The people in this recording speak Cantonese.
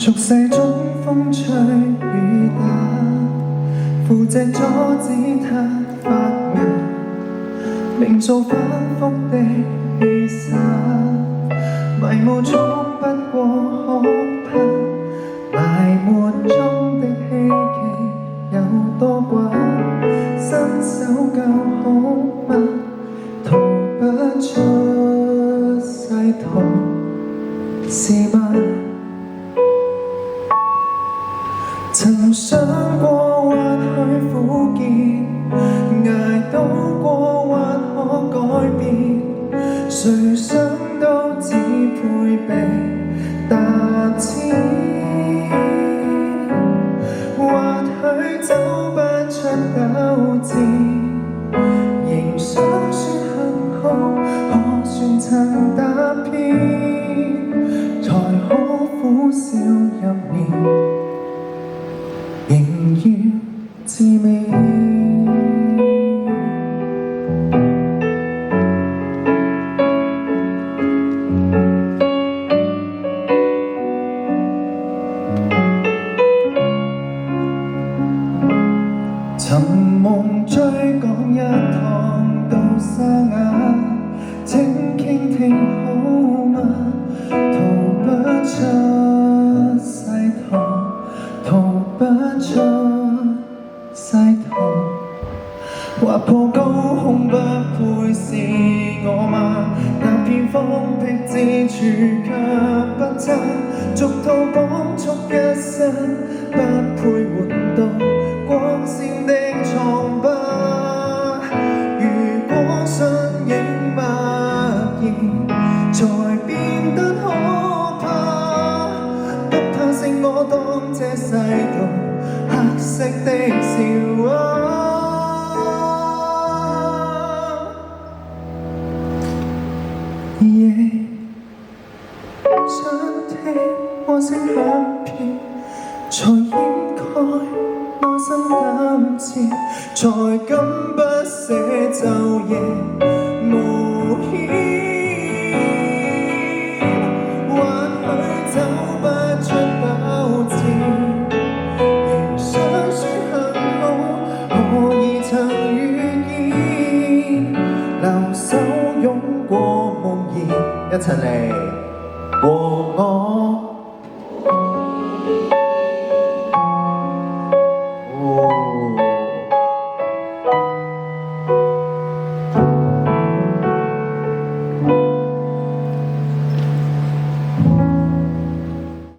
俗世中風吹雨打，負責阻止它發芽，營造反覆的氣勢，迷霧衝不過可怕，埋沒中的希冀有多寡，伸手夠好嗎？逃不出世途是嗎？曾想過或許苦澀，捱到過或可改變，誰想都只配被達至。或許走不出糾纏，仍想說幸好，可算曾踏遍，才可苦笑入眠。仍要自勉，尋夢追趕一趟到沙啞，請傾聽好嗎？逃不出世途，逃不出世途，劃破高空不配是我嗎？踏遍荒僻之處卻不差，逐套綁束一生，不配換到光鮮的瘡疤。如果身影默然，才變得可怕，不怕剩我當這世道黑色的笑話。亦想聽歌聲響遍，才掩蓋內心膽戰，才敢不捨晝夜無牽。或許走不出糾纏，仍想說幸好，可以曾遇見，留守擁過夢兒，一齊嚟和我。